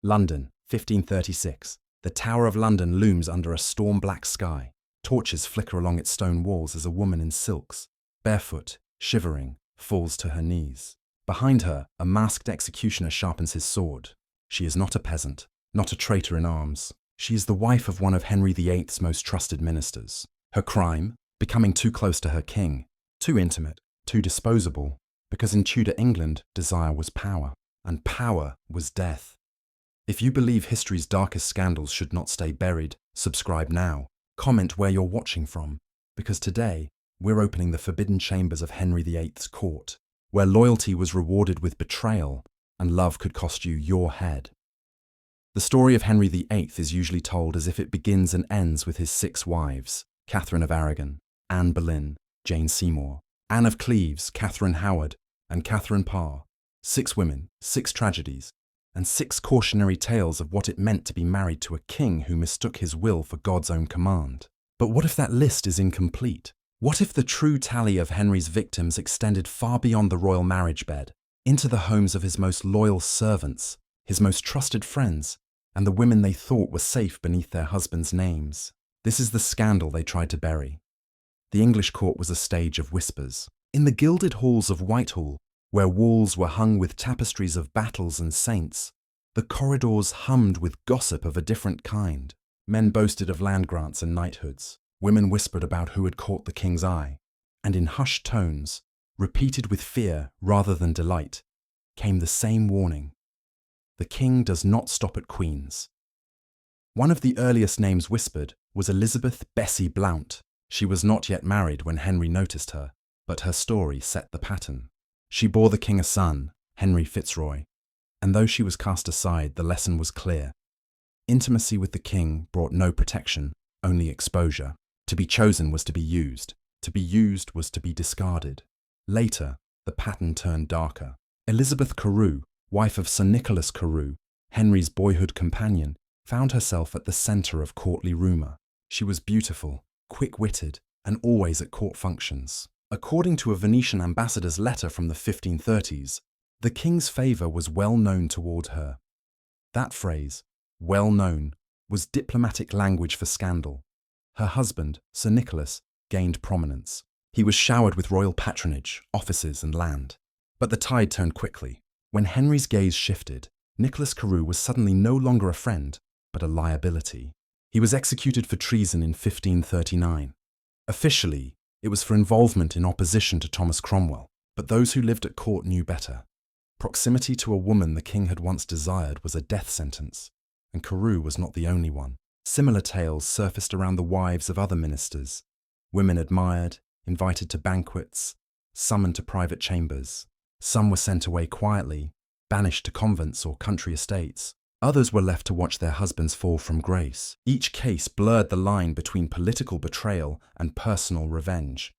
London, 1536. The Tower of London looms under a storm-black sky. Torches flicker along its stone walls as a woman in silks, barefoot, shivering, falls to her knees. Behind her, a masked executioner sharpens his sword. She is not a peasant, not a traitor in arms. She is the wife of one of Henry VIII's most trusted ministers. Her crime? Becoming too close to her king. Too intimate, too disposable. Because in Tudor England, desire was power, and power was death. If you believe history's darkest scandals should not stay buried, subscribe now. Comment where you're watching from, because today, we're opening the forbidden chambers of Henry VIII's court, where loyalty was rewarded with betrayal, and love could cost you your head. The story of Henry VIII is usually told as if it begins and ends with his 6 wives: Catherine of Aragon, Anne Boleyn, Jane Seymour, Anne of Cleves, Catherine Howard, and Catherine Parr. 6 women, 6 tragedies, and 6 cautionary tales of what it meant to be married to a king who mistook his will for God's own command. But what if that list is incomplete? What if the true tally of Henry's victims extended far beyond the royal marriage bed, into the homes of his most loyal servants, his most trusted friends, and the women they thought were safe beneath their husbands' names? This is the scandal they tried to bury. The English court was a stage of whispers. In the gilded halls of Whitehall, where walls were hung with tapestries of battles and saints, the corridors hummed with gossip of a different kind. Men boasted of land grants and knighthoods. Women whispered about who had caught the king's eye. And in hushed tones, repeated with fear rather than delight, came the same warning: the king does not stop at queens. One of the earliest names whispered was Elizabeth Bessie Blount. She was not yet married when Henry noticed her, but her story set the pattern. She bore the king a son, Henry Fitzroy, and though she was cast aside, the lesson was clear. Intimacy with the king brought no protection, only exposure. To be chosen was to be used. To be used was to be discarded. Later, the pattern turned darker. Elizabeth Carew, wife of Sir Nicholas Carew, Henry's boyhood companion, found herself at the centre of courtly rumour. She was beautiful, quick-witted, and always at court functions. According to a Venetian ambassador's letter from the 1530s, the king's favour was well known toward her. That phrase, well known, was diplomatic language for scandal. Her husband, Sir Nicholas, gained prominence. He was showered with royal patronage, offices and land. But the tide turned quickly. When Henry's gaze shifted, Nicholas Carew was suddenly no longer a friend, but a liability. He was executed for treason in 1539. Officially, it was for involvement in opposition to Thomas Cromwell, but those who lived at court knew better. Proximity to a woman the king had once desired was a death sentence, and Carew was not the only one. Similar tales surfaced around the wives of other ministers. Women admired, invited to banquets, summoned to private chambers. Some were sent away quietly, banished to convents or country estates. Others were left to watch their husbands fall from grace. Each case blurred the line between political betrayal and personal revenge.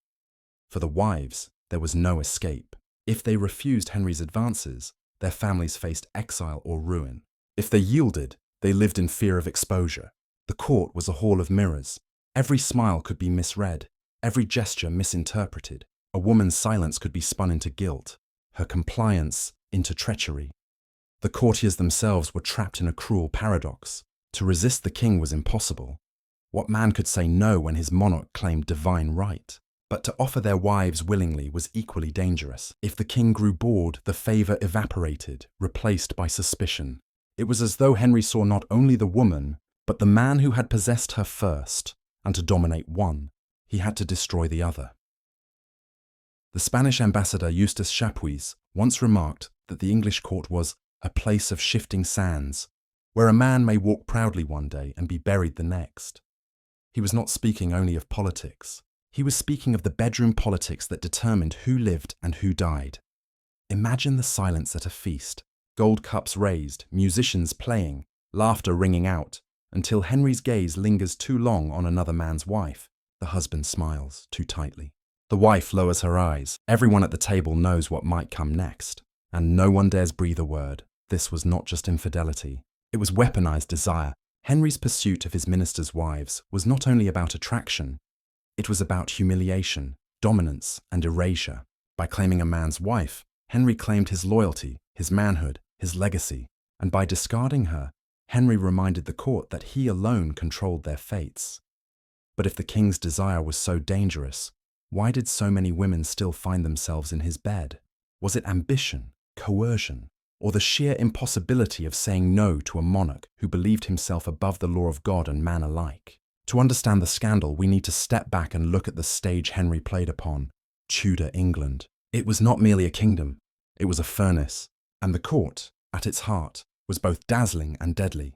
For the wives, there was no escape. If they refused Henry's advances, their families faced exile or ruin. If they yielded, they lived in fear of exposure. The court was a hall of mirrors. Every smile could be misread, every gesture misinterpreted. A woman's silence could be spun into guilt, her compliance into treachery. The courtiers themselves were trapped in a cruel paradox. To resist the king was impossible. What man could say no when his monarch claimed divine right? But to offer their wives willingly was equally dangerous. If the king grew bored, the favour evaporated, replaced by suspicion. It was as though Henry saw not only the woman, but the man who had possessed her first, and to dominate one, he had to destroy the other. The Spanish ambassador Eustace Chapuis once remarked that the English court was a place of shifting sands, where a man may walk proudly one day and be buried the next. He was not speaking only of politics. He was speaking of the bedroom politics that determined who lived and who died. Imagine the silence at a feast, gold cups raised, musicians playing, laughter ringing out, until Henry's gaze lingers too long on another man's wife. The husband smiles too tightly. The wife lowers her eyes. Everyone at the table knows what might come next, and no one dares breathe a word. This was not just infidelity. It was weaponized desire. Henry's pursuit of his ministers' wives was not only about attraction, it was about humiliation, dominance, and erasure. By claiming a man's wife, Henry claimed his loyalty, his manhood, his legacy. And by discarding her, Henry reminded the court that he alone controlled their fates. But if the king's desire was so dangerous, why did so many women still find themselves in his bed? Was it ambition, coercion, or the sheer impossibility of saying no to a monarch who believed himself above the law of God and man alike? To understand the scandal, we need to step back and look at the stage Henry played upon, Tudor England. It was not merely a kingdom, it was a furnace, and the court, at its heart, was both dazzling and deadly.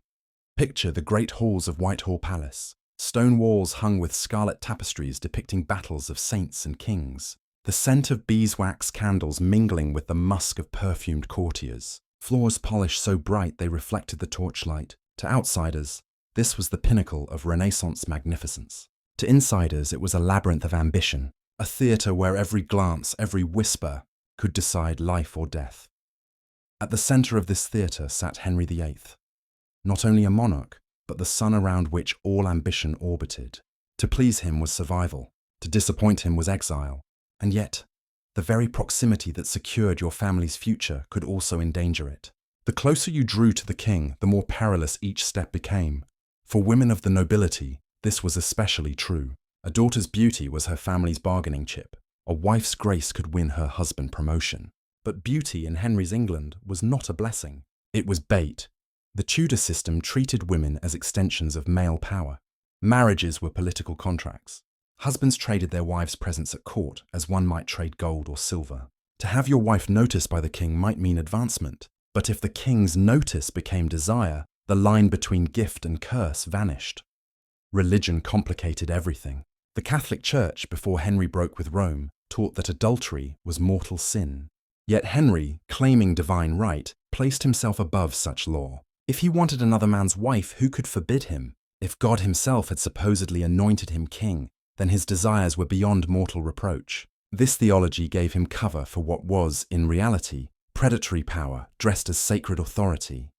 Picture the great halls of Whitehall Palace, stone walls hung with scarlet tapestries depicting battles of saints and kings, the scent of beeswax candles mingling with the musk of perfumed courtiers, floors polished so bright they reflected the torchlight. To outsiders, this was the pinnacle of Renaissance magnificence. To insiders, it was a labyrinth of ambition, a theatre where every glance, every whisper could decide life or death. At the centre of this theatre sat Henry VIII, not only a monarch, but the sun around which all ambition orbited. To please him was survival, to disappoint him was exile, and yet, the very proximity that secured your family's future could also endanger it. The closer you drew to the king, the more perilous each step became. For women of the nobility, this was especially true. A daughter's beauty was her family's bargaining chip. A wife's grace could win her husband promotion. But beauty in Henry's England was not a blessing. It was bait. The Tudor system treated women as extensions of male power. Marriages were political contracts. Husbands traded their wives' presence at court as one might trade gold or silver. To have your wife noticed by the king might mean advancement, but if the king's notice became desire, the line between gift and curse vanished. Religion complicated everything. The Catholic Church, before Henry broke with Rome, taught that adultery was mortal sin. Yet Henry, claiming divine right, placed himself above such law. If he wanted another man's wife, who could forbid him? If God himself had supposedly anointed him king, then his desires were beyond mortal reproach. This theology gave him cover for what was, in reality, predatory power dressed as sacred authority.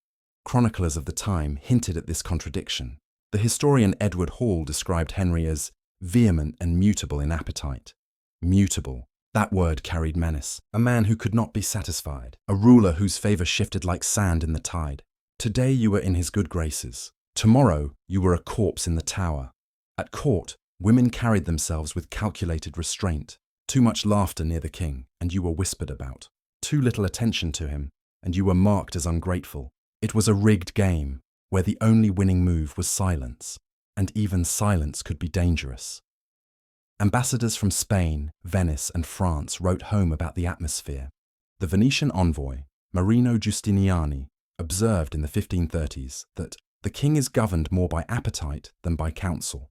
Chroniclers of the time hinted at this contradiction. The historian Edward Hall described Henry as vehement and mutable in appetite. Mutable. That word carried menace. A man who could not be satisfied. A ruler whose favour shifted like sand in the tide. Today you were in his good graces. Tomorrow you were a corpse in the tower. At court, women carried themselves with calculated restraint. Too much laughter near the king, and you were whispered about. Too little attention to him, and you were marked as ungrateful. It was a rigged game, where the only winning move was silence, and even silence could be dangerous. Ambassadors from Spain, Venice, and France wrote home about the atmosphere. The Venetian envoy, Marino Giustiniani, observed in the 1530s that the king is governed more by appetite than by counsel.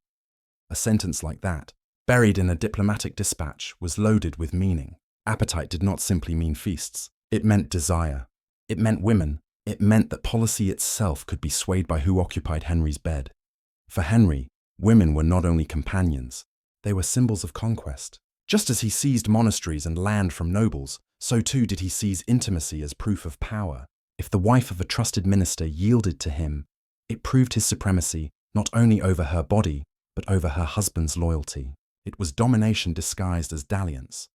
A sentence like that, buried in a diplomatic dispatch, was loaded with meaning. Appetite did not simply mean feasts. It meant desire. It meant women. It meant that policy itself could be swayed by who occupied Henry's bed. For Henry, women were not only companions, they were symbols of conquest. Just as he seized monasteries and land from nobles, so too did he seize intimacy as proof of power. If the wife of a trusted minister yielded to him, it proved his supremacy not only over her body, but over her husband's loyalty. It was domination disguised as dalliance.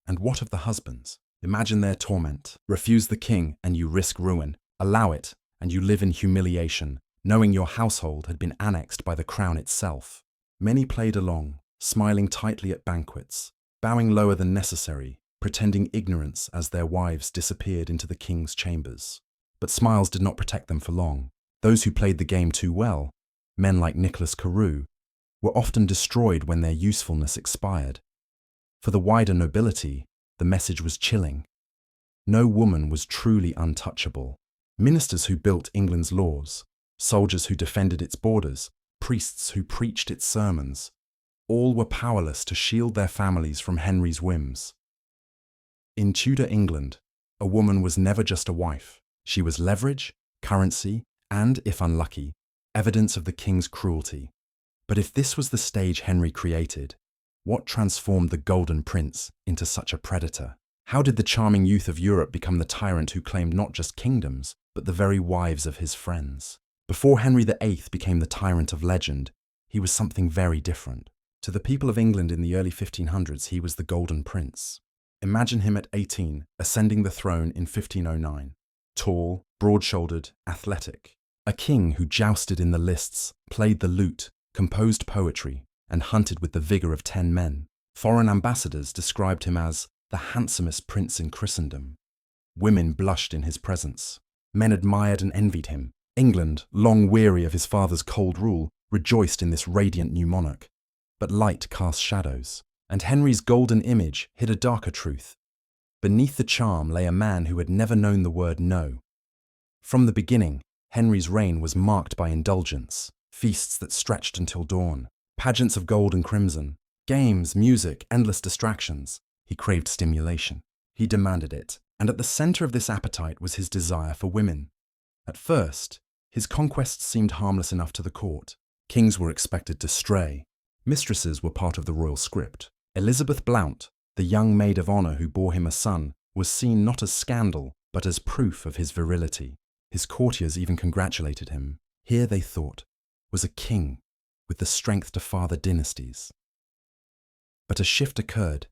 And what of the husbands? Imagine their torment. Refuse the king and you risk ruin. Allow it and you live in humiliation, knowing your household had been annexed by the crown itself. Many played along, smiling tightly at banquets, bowing lower than necessary, pretending ignorance as their wives disappeared into the king's chambers. But smiles did not protect them for long. Those who played the game too well, men like Nicholas Carew, were often destroyed when their usefulness expired. For the wider nobility, the message was chilling. No woman was truly untouchable. Ministers who built England's laws, soldiers who defended its borders, priests who preached its sermons, all were powerless to shield their families from Henry's whims. In Tudor England, a woman was never just a wife. She was leverage, currency, and, if unlucky, evidence of the king's cruelty. But if this was the stage Henry created, what transformed the Golden Prince into such a predator? How did the charming youth of Europe become the tyrant who claimed not just kingdoms, but the very wives of his friends? Before Henry VIII became the tyrant of legend, he was something very different. To the people of England in the early 1500s, he was the Golden Prince. Imagine him at 18, ascending the throne in 1509. tall, broad-shouldered, athletic. A king who jousted in the lists, played the lute, composed poetry, and hunted with the vigor of 10 men. Foreign ambassadors described him as the handsomest prince in Christendom. Women blushed in his presence. Men admired and envied him. England, long weary of his father's cold rule, rejoiced in this radiant new monarch. But light cast shadows, and Henry's golden image hid a darker truth. Beneath the charm lay a man who had never known the word no. From the beginning, Henry's reign was marked by indulgence, feasts that stretched until dawn, pageants of gold and crimson, games, music, endless distractions. He craved stimulation. He demanded it, and at the center of this appetite was his desire for women. At first, his conquests seemed harmless enough to the court. Kings were expected to stray. Mistresses were part of the royal script. Elizabeth Blount, the young maid of honor who bore him a son, was seen not as scandal, but as proof of his virility. His courtiers even congratulated him. Here, they thought, was a king with the strength to father dynasties. But a shift occurred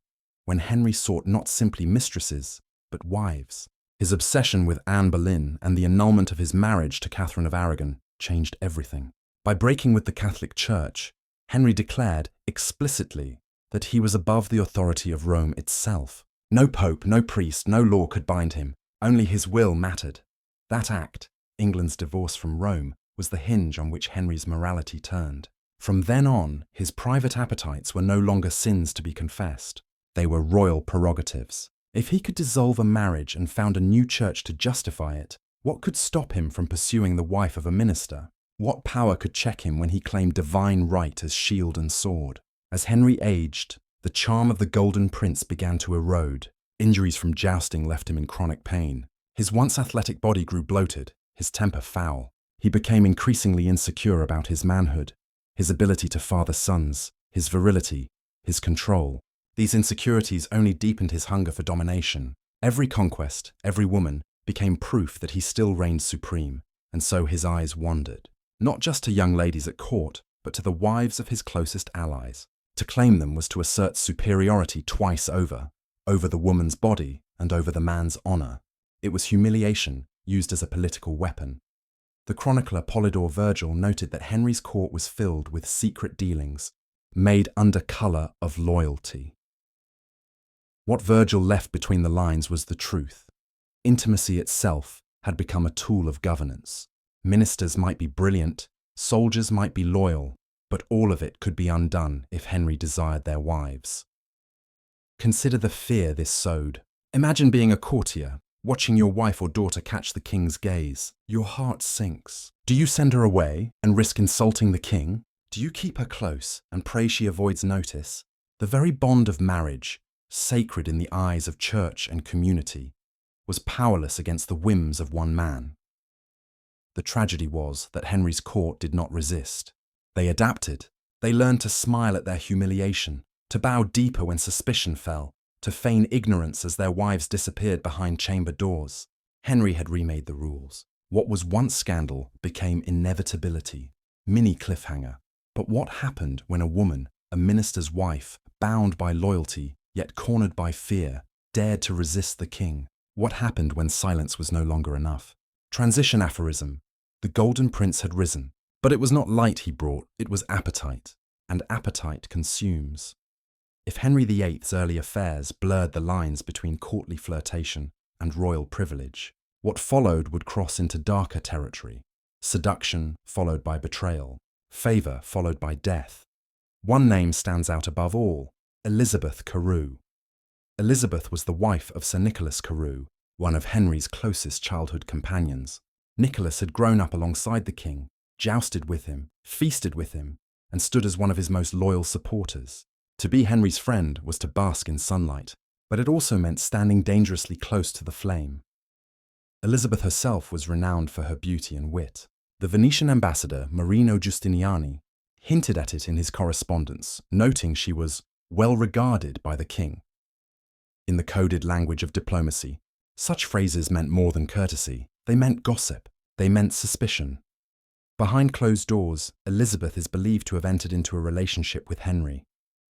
when Henry sought not simply mistresses, but wives. His obsession with Anne Boleyn and the annulment of his marriage to Catherine of Aragon changed everything. By breaking with the Catholic Church, Henry declared explicitly that he was above the authority of Rome itself. No pope, no priest, no law could bind him. Only his will mattered. That act, England's divorce from Rome, was the hinge on which Henry's morality turned. From then on, his private appetites were no longer sins to be confessed. They were royal prerogatives. If he could dissolve a marriage and found a new church to justify it, what could stop him from pursuing the wife of a minister? What power could check him when he claimed divine right as shield and sword? As Henry aged, the charm of the Golden Prince began to erode. Injuries from jousting left him in chronic pain. His once athletic body grew bloated, his temper foul. He became increasingly insecure about his manhood, his ability to father sons, his virility, his control. These insecurities only deepened his hunger for domination. Every conquest, every woman, became proof that he still reigned supreme, and so his eyes wandered. Not just to young ladies at court, but to the wives of his closest allies. To claim them was to assert superiority twice over the woman's body and over the man's honor. It was humiliation used as a political weapon. The chronicler Polydore Virgil noted that Henry's court was filled with secret dealings, made under color of loyalty. What Virgil left between the lines was the truth. Intimacy itself had become a tool of governance. Ministers might be brilliant, soldiers might be loyal, but all of it could be undone if Henry desired their wives. Consider the fear this sowed. Imagine being a courtier, watching your wife or daughter catch the king's gaze. Your heart sinks. Do you send her away and risk insulting the king? Do you keep her close and pray she avoids notice? The very bond of marriage, sacred in the eyes of church and community, was powerless against the whims of one man. The tragedy was that Henry's court did not resist. They adapted. They learned to smile at their humiliation, to bow deeper when suspicion fell, to feign ignorance as their wives disappeared behind chamber doors. Henry had remade the rules. What was once scandal became inevitability, mini cliffhanger. But what happened when a woman, a minister's wife, bound by loyalty, yet cornered by fear, dared to resist the king? What happened when silence was no longer enough? Transition aphorism. The Golden Prince had risen. But it was not light he brought, it was appetite. And appetite consumes. If Henry VIII's early affairs blurred the lines between courtly flirtation and royal privilege, what followed would cross into darker territory. Seduction followed by betrayal. Favor followed by death. One name stands out above all: Elizabeth Carew. Elizabeth was the wife of Sir Nicholas Carew, one of Henry's closest childhood companions. Nicholas had grown up alongside the king, jousted with him, feasted with him, and stood as one of his most loyal supporters. To be Henry's friend was to bask in sunlight, but it also meant standing dangerously close to the flame. Elizabeth herself was renowned for her beauty and wit. The Venetian ambassador, Marino Giustiniani, hinted at it in his correspondence, noting she was well regarded by the king. In the coded language of diplomacy, such phrases meant more than courtesy. They meant gossip. They meant suspicion. Behind closed doors, Elizabeth is believed to have entered into a relationship with Henry.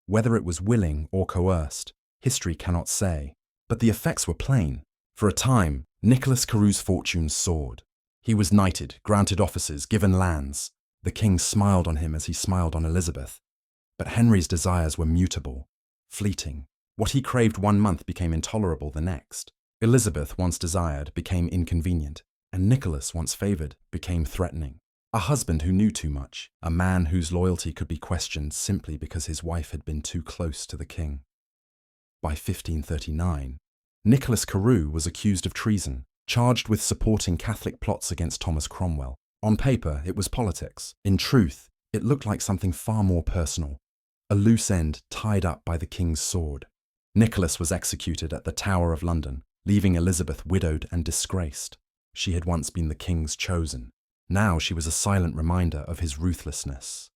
Whether it was willing or coerced, history cannot say. But the effects were plain. For a time, Nicholas Carewe's fortunes soared. He was knighted, granted offices, given lands. The king smiled on him as he smiled on Elizabeth. But Henry's desires were mutable, fleeting. What he craved one month became intolerable the next. Elizabeth, once desired, became inconvenient, and Nicholas, once favoured, became threatening. A husband who knew too much, a man whose loyalty could be questioned simply because his wife had been too close to the king. By 1539, Nicholas Carewe was accused of treason, charged with supporting Catholic plots against Thomas Cromwell. On paper, it was politics. In truth, it looked like something far more personal, a loose end tied up by the king's sword. Nicholas was executed at the Tower of London, leaving Elizabeth widowed and disgraced. She had once been the king's chosen. Now she was a silent reminder of his ruthlessness.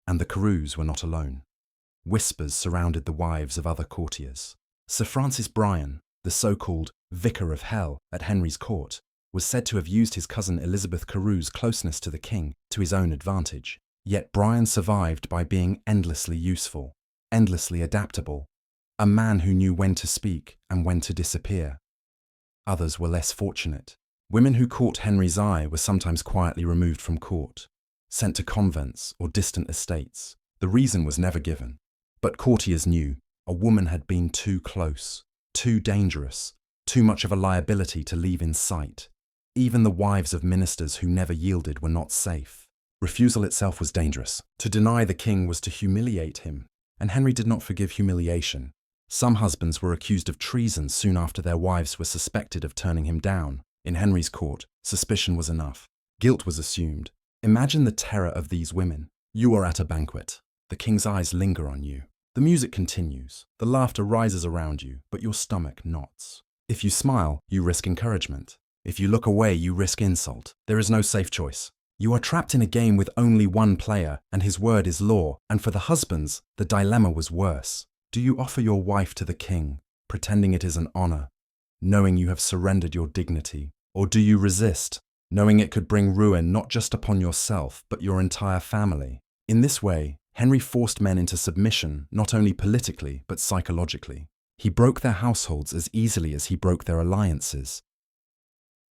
And the Carewes were not alone. Whispers surrounded the wives of other courtiers. Sir Francis Bryan, the so-called Vicar of Hell at Henry's court, was said to have used his cousin Elizabeth Carewe's closeness to the king to his own advantage. Yet Bryan survived by being endlessly useful, endlessly adaptable, a man who knew when to speak and when to disappear. Others were less fortunate. Women who caught Henry's eye were sometimes quietly removed from court, sent to convents or distant estates. The reason was never given. But courtiers knew a woman had been too close, too dangerous, too much of a liability to leave in sight. Even the wives of ministers who never yielded were not safe. Refusal itself was dangerous. To deny the king was to humiliate him, and Henry did not forgive humiliation. Some husbands were accused of treason soon after their wives were suspected of turning him down. In Henry's court, suspicion was enough. Guilt was assumed. Imagine the terror of these women. You are at a banquet. The king's eyes linger on you. The music continues. The laughter rises around you, but your stomach knots. If you smile, you risk encouragement. If you look away, you risk insult. There is no safe choice. You are trapped in a game with only one player, and his word is law. And for the husbands, the dilemma was worse. Do you offer your wife to the king, pretending it is an honor, knowing you have surrendered your dignity? Or do you resist, knowing it could bring ruin not just upon yourself, but your entire family? In this way, Henry forced men into submission, not only politically, but psychologically. He broke their households as easily as he broke their alliances.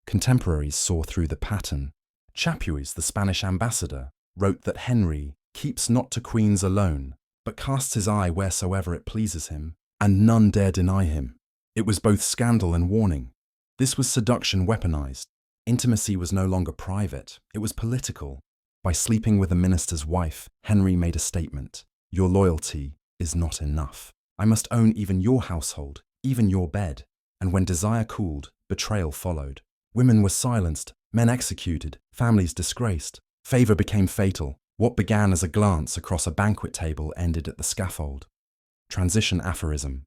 Contemporaries saw through the pattern. Chapuis, the Spanish ambassador, wrote that Henry keeps not to queens alone, but casts his eye wheresoever it pleases him, and none dare deny him. It was both scandal and warning. This was seduction weaponized. Intimacy was no longer private, it was political. By sleeping with a minister's wife, Henry made a statement. Your loyalty is not enough. I must own even your household, even your bed. And when desire cooled, betrayal followed. Women were silenced, men executed, families disgraced. Favor became fatal. What began as a glance across a banquet table ended at the scaffold. Transition aphorism.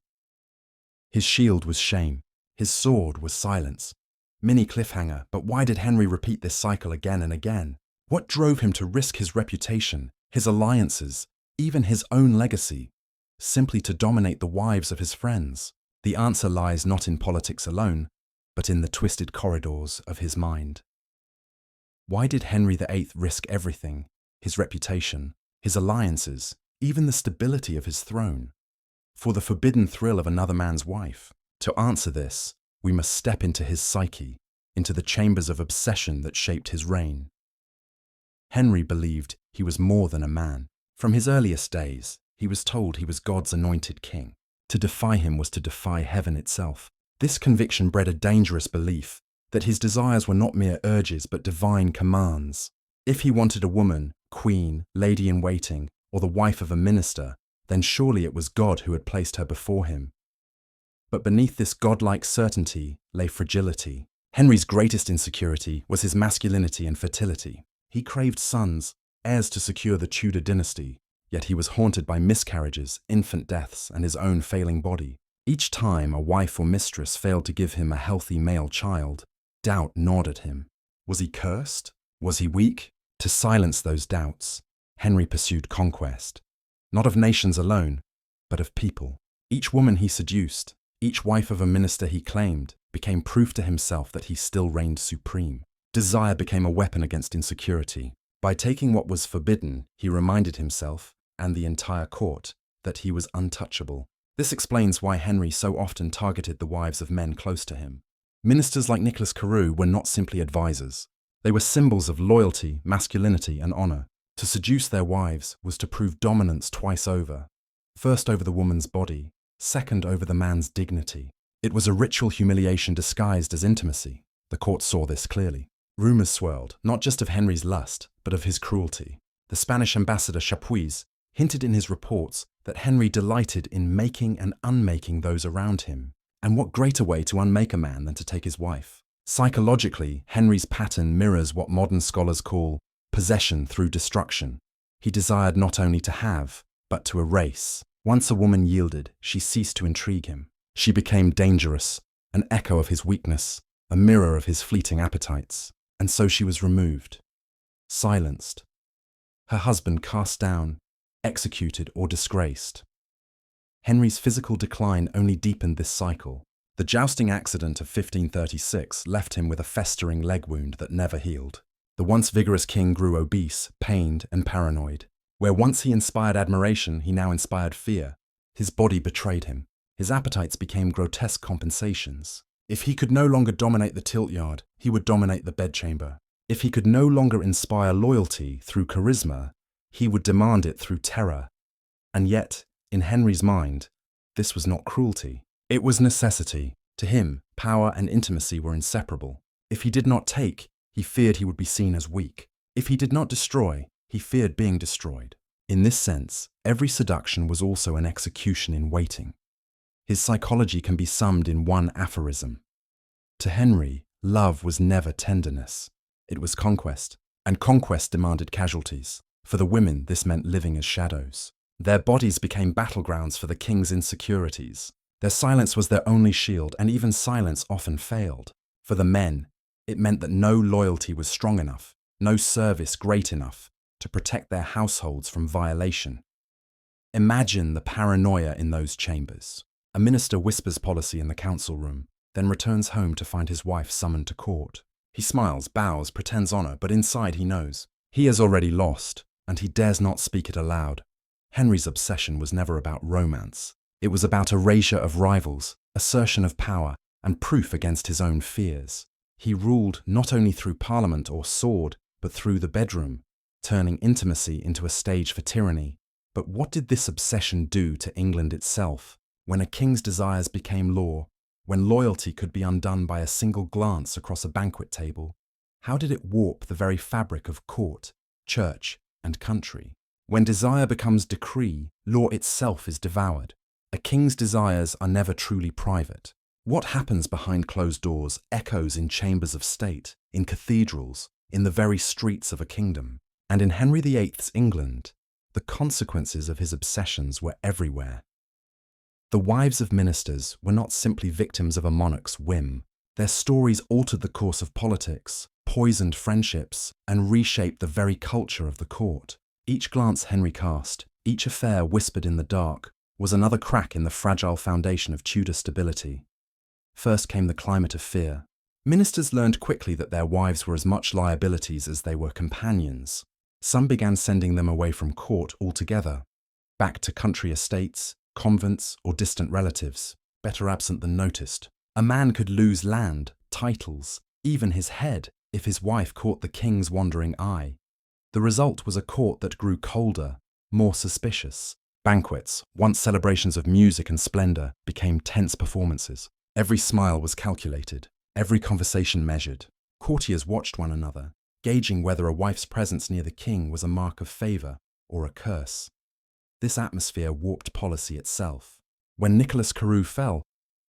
His shield was shame. His sword was silence. Mini cliffhanger, but why did Henry repeat this cycle again and again? What drove him to risk his reputation, his alliances, even his own legacy, simply to dominate the wives of his friends? The answer lies not in politics alone, but in the twisted corridors of his mind. Why did Henry VIII risk everything? His reputation, his alliances, even the stability of his throne, for the forbidden thrill of another man's wife? To answer this, we must step into his psyche, into the chambers of obsession that shaped his reign. Henry believed he was more than a man. From his earliest days, he was told he was God's anointed king. To defy him was to defy heaven itself. This conviction bred a dangerous belief that his desires were not mere urges but divine commands. If he wanted a woman, queen, lady-in-waiting, or the wife of a minister, then surely it was God who had placed her before him. But beneath this godlike certainty lay fragility. Henry's greatest insecurity was his masculinity and fertility. He craved sons, heirs to secure the Tudor dynasty, yet he was haunted by miscarriages, infant deaths, and his own failing body. Each time a wife or mistress failed to give him a healthy male child, doubt gnawed at him. Was he cursed? Was he weak? To silence those doubts, Henry pursued conquest, not of nations alone, but of people. Each woman he seduced, each wife of a minister he claimed, became proof to himself that he still reigned supreme. Desire became a weapon against insecurity. By taking what was forbidden, he reminded himself, and the entire court, that he was untouchable. This explains why Henry so often targeted the wives of men close to him. Ministers like Nicholas Carew were not simply advisors. They were symbols of loyalty, masculinity, and honor. To seduce their wives was to prove dominance twice over. First over the woman's body, second over the man's dignity. It was a ritual humiliation disguised as intimacy. The court saw this clearly. Rumors swirled, not just of Henry's lust, but of his cruelty. The Spanish ambassador Chapuis hinted in his reports that Henry delighted in making and unmaking those around him. And what greater way to unmake a man than to take his wife? Psychologically, Henry's pattern mirrors what modern scholars call possession through destruction. He desired not only to have, but to erase. Once a woman yielded, she ceased to intrigue him. She became dangerous, an echo of his weakness, a mirror of his fleeting appetites. And so she was removed, silenced. Her husband cast down, executed or disgraced. Henry's physical decline only deepened this cycle. The jousting accident of 1536 left him with a festering leg wound that never healed. The once vigorous king grew obese, pained, and paranoid. Where once he inspired admiration, he now inspired fear. His body betrayed him. His appetites became grotesque compensations. If he could no longer dominate the tilt-yard, he would dominate the bedchamber. If he could no longer inspire loyalty through charisma, he would demand it through terror. And yet, in Henry's mind, this was not cruelty. It was necessity. To him, power and intimacy were inseparable. If he did not take, he feared he would be seen as weak. If he did not destroy, he feared being destroyed. In this sense, every seduction was also an execution in waiting. His psychology can be summed in one aphorism. To Henry, love was never tenderness. It was conquest, and conquest demanded casualties. For the women, this meant living as shadows. Their bodies became battlegrounds for the king's insecurities. Their silence was their only shield, and even silence often failed. For the men, it meant that no loyalty was strong enough, no service great enough to protect their households from violation. Imagine the paranoia in those chambers. A minister whispers policy in the council room, then returns home to find his wife summoned to court. He smiles, bows, pretends honor, but inside he knows. He has already lost, and he dares not speak it aloud. Henry's obsession was never about romance. It was about erasure of rivals, assertion of power, and proof against his own fears. He ruled not only through parliament or sword, but through the bedroom, turning intimacy into a stage for tyranny. But what did this obsession do to England itself? When a king's desires became law, when loyalty could be undone by a single glance across a banquet table, how did it warp the very fabric of court, church, and country? When desire becomes decree, law itself is devoured. A king's desires are never truly private. What happens behind closed doors echoes in chambers of state, in cathedrals, in the very streets of a kingdom. And in Henry VIII's England, the consequences of his obsessions were everywhere. The wives of ministers were not simply victims of a monarch's whim. Their stories altered the course of politics, poisoned friendships, and reshaped the very culture of the court. Each glance Henry cast, each affair whispered in the dark, was another crack in the fragile foundation of Tudor stability. First came the climate of fear. Ministers learned quickly that their wives were as much liabilities as they were companions. Some began sending them away from court altogether, back to country estates, convents, or distant relatives, better absent than noticed. A man could lose land, titles, even his head, if his wife caught the king's wandering eye. The result was a court that grew colder, more suspicious. Banquets, once celebrations of music and splendor, became tense performances. Every smile was calculated, every conversation measured. Courtiers watched one another, gauging whether a wife's presence near the king was a mark of favor or a curse. This atmosphere warped policy itself. When Nicholas Carew fell,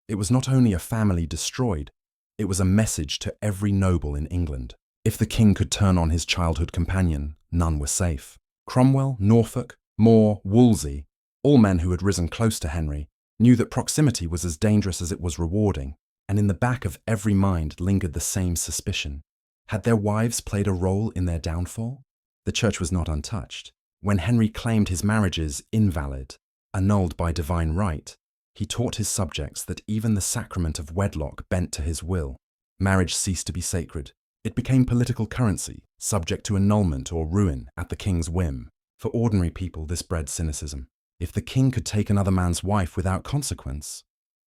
it was not only a family destroyed, it was a message to every noble in England. If the king could turn on his childhood companion, none were safe. Cromwell, Norfolk, More, Wolsey, all men who had risen close to Henry, knew that proximity was as dangerous as it was rewarding, and in the back of every mind lingered the same suspicion. Had their wives played a role in their downfall? The church was not untouched. When Henry claimed his marriages invalid, annulled by divine right, he taught his subjects that even the sacrament of wedlock bent to his will. Marriage ceased to be sacred. It became political currency, subject to annulment or ruin at the king's whim. For ordinary people, this bred cynicism. If the king could take another man's wife without consequence,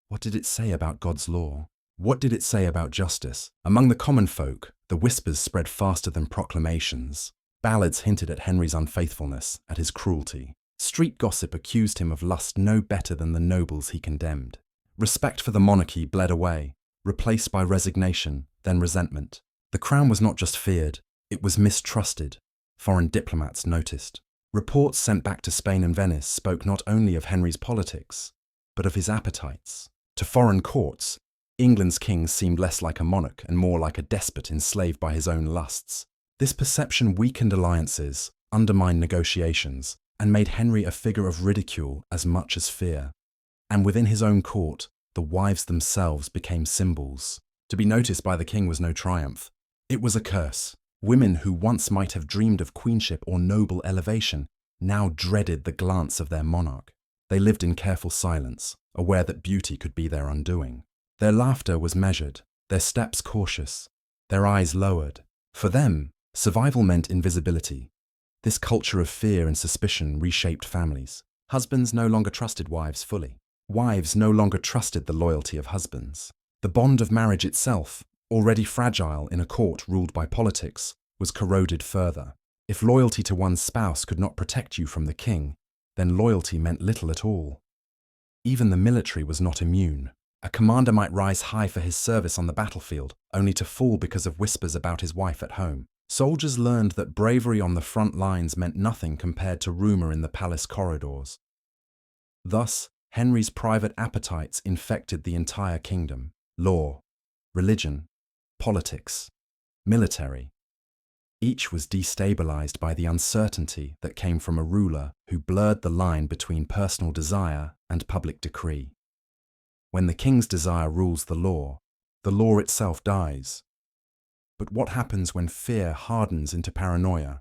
what did it say about God's law? What did it say about justice? Among the common folk, the whispers spread faster than proclamations. Ballads hinted at Henry's unfaithfulness, at his cruelty. Street gossip accused him of lust no better than the nobles he condemned. Respect for the monarchy bled away, replaced by resignation, then resentment. The crown was not just feared, it was mistrusted. Foreign diplomats noticed. Reports sent back to Spain and Venice spoke not only of Henry's politics, but of his appetites. To foreign courts, England's king seemed less like a monarch and more like a despot enslaved by his own lusts. This perception weakened alliances, undermined negotiations, and made Henry a figure of ridicule as much as fear. And within his own court, the wives themselves became symbols. To be noticed by the king was no triumph. It was a curse. Women who once might have dreamed of queenship or noble elevation now dreaded the glance of their monarch. They lived in careful silence, aware that beauty could be their undoing. Their laughter was measured, their steps cautious, their eyes lowered. For them, survival meant invisibility. This culture of fear and suspicion reshaped families. Husbands no longer trusted wives fully. Wives no longer trusted the loyalty of husbands. The bond of marriage itself, already fragile in a court ruled by politics, was corroded further. If loyalty to one's spouse could not protect you from the king, then loyalty meant little at all. Even the military was not immune. A commander might rise high for his service on the battlefield, only to fall because of whispers about his wife at home. Soldiers learned that bravery on the front lines meant nothing compared to rumor in the palace corridors. Thus, Henry's private appetites infected the entire kingdom. Law, religion, politics, military. Each was destabilized by the uncertainty that came from a ruler who blurred the line between personal desire and public decree. When the king's desire rules the law itself dies. But what happens when fear hardens into paranoia?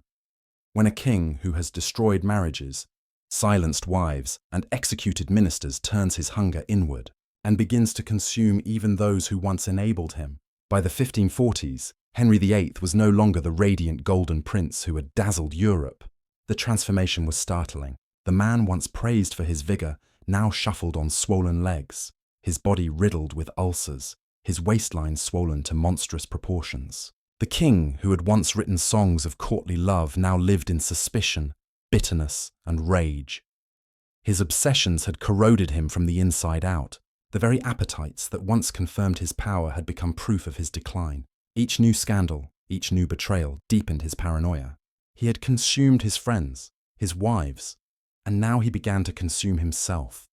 When a king who has destroyed marriages, silenced wives, and executed ministers turns his hunger inward and begins to consume even those who once enabled him? By the 1540s, Henry VIII was no longer the radiant golden prince who had dazzled Europe. The transformation was startling. The man once praised for his vigor now shuffled on swollen legs, his body riddled with ulcers, his waistline swollen to monstrous proportions. The king, who had once written songs of courtly love, now lived in suspicion, bitterness, and rage. His obsessions had corroded him from the inside out. The very appetites that once confirmed his power had become proof of his decline. Each new scandal, each new betrayal deepened his paranoia. He had consumed his friends, his wives, and now he began to consume himself.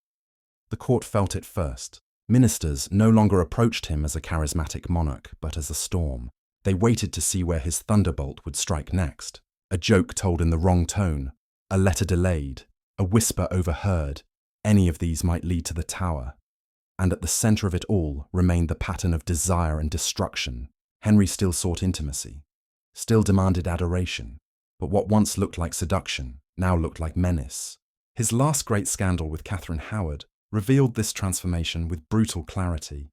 The court felt it first. Ministers no longer approached him as a charismatic monarch, but as a storm. They waited to see where his thunderbolt would strike next. A joke told in the wrong tone, a letter delayed, a whisper overheard. Any of these might lead to the tower. And at the center of it all remained the pattern of desire and destruction. Henry still sought intimacy, still demanded adoration, but what once looked like seduction now looked like menace. His last great scandal with Catherine Howard revealed this transformation with brutal clarity.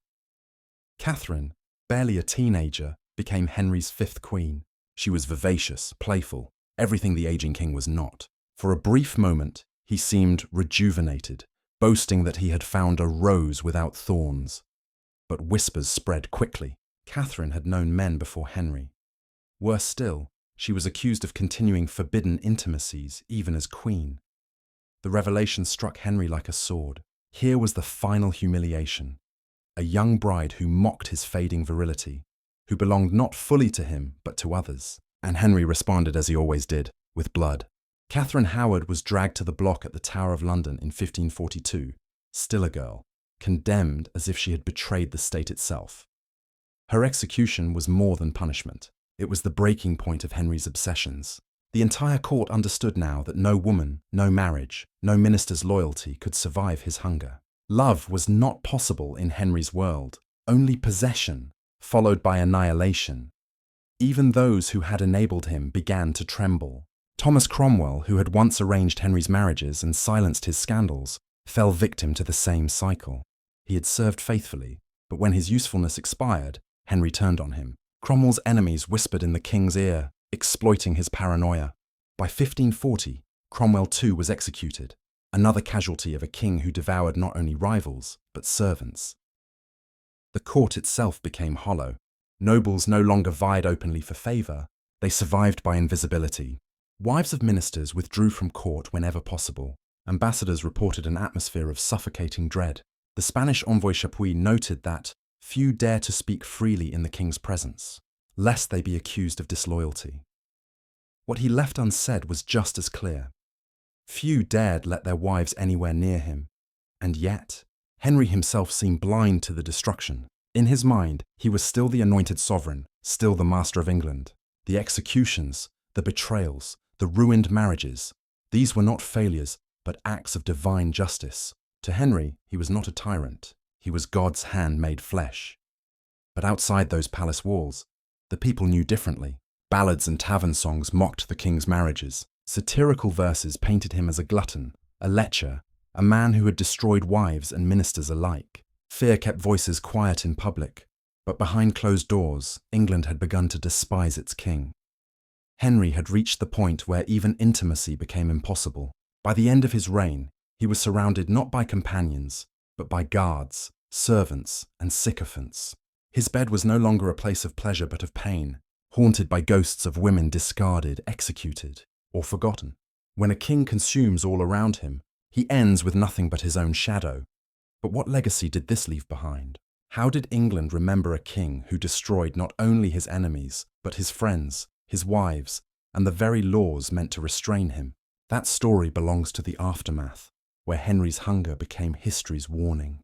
Catherine, barely a teenager, became Henry's fifth queen. She was vivacious, playful, everything the aging king was not. For a brief moment, he seemed rejuvenated, boasting that he had found a rose without thorns. But whispers spread quickly. Catherine had known men before Henry. Worse still, she was accused of continuing forbidden intimacies, even as queen. The revelation struck Henry like a sword. Here was the final humiliation. A young bride who mocked his fading virility, who belonged not fully to him, but to others. And Henry responded as he always did, with blood. Catherine Howard was dragged to the block at the Tower of London in 1542, still a girl, condemned as if she had betrayed the state itself. Her execution was more than punishment. It was the breaking point of Henry's obsessions. The entire court understood now that no woman, no marriage, no minister's loyalty could survive his hunger. Love was not possible in Henry's world, only possession, followed by annihilation. Even those who had enabled him began to tremble. Thomas Cromwell, who had once arranged Henry's marriages and silenced his scandals, fell victim to the same cycle. He had served faithfully, but when his usefulness expired, Henry turned on him. Cromwell's enemies whispered in the king's ear, exploiting his paranoia. By 1540, Cromwell too was executed, another casualty of a king who devoured not only rivals, but servants. The court itself became hollow. Nobles no longer vied openly for favour, they survived by invisibility. Wives of ministers withdrew from court whenever possible. Ambassadors reported an atmosphere of suffocating dread. The Spanish envoy Chapuis noted that few dare to speak freely in the king's presence, lest they be accused of disloyalty. What he left unsaid was just as clear. Few dared let their wives anywhere near him, and yet Henry himself seemed blind to the destruction. In his mind, he was still the anointed sovereign, still the master of England. The executions, the betrayals, the ruined marriages, these were not failures, but acts of divine justice. To Henry, he was not a tyrant. He was God's hand made flesh. But outside those palace walls, the people knew differently. Ballads and tavern songs mocked the king's marriages. Satirical verses painted him as a glutton, a lecher, a man who had destroyed wives and ministers alike. Fear kept voices quiet in public, but behind closed doors, England had begun to despise its king. Henry had reached the point where even intimacy became impossible. By the end of his reign, he was surrounded not by companions, but by guards, servants, and sycophants. His bed was no longer a place of pleasure but of pain, haunted by ghosts of women discarded, executed, or forgotten. When a king consumes all around him, he ends with nothing but his own shadow. But what legacy did this leave behind? How did England remember a king who destroyed not only his enemies, but his friends, his wives, and the very laws meant to restrain him? That story belongs to the aftermath, where Henry's hunger became history's warning.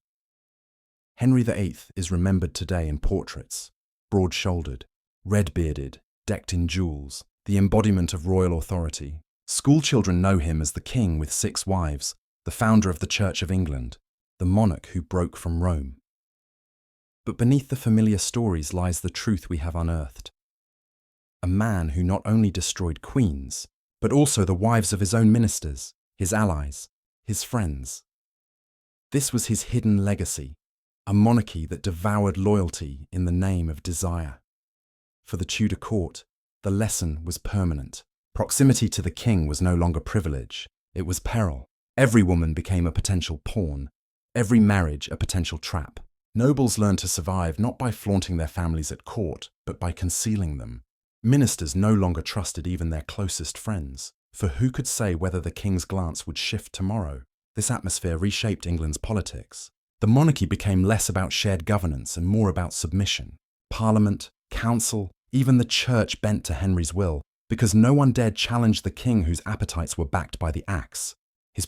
Henry VIII is remembered today in portraits, broad-shouldered, red-bearded, decked in jewels, the embodiment of royal authority. Schoolchildren know him as the king with 6 wives, the founder of the Church of England, the monarch who broke from Rome. But beneath the familiar stories lies the truth we have unearthed. A man who not only destroyed queens, but also the wives of his own ministers, his allies, his friends. This was his hidden legacy, a monarchy that devoured loyalty in the name of desire. For the Tudor court, the lesson was permanent. Proximity to the king was no longer privilege, it was peril. Every woman became a potential pawn, every marriage a potential trap. Nobles learned to survive not by flaunting their families at court, but by concealing them. Ministers no longer trusted even their closest friends, for who could say whether the king's glance would shift tomorrow? This atmosphere reshaped England's politics. The monarchy became less about shared governance and more about submission. Parliament, council, even the church bent to Henry's will, because no one dared challenge the king whose appetites were backed by the axe. His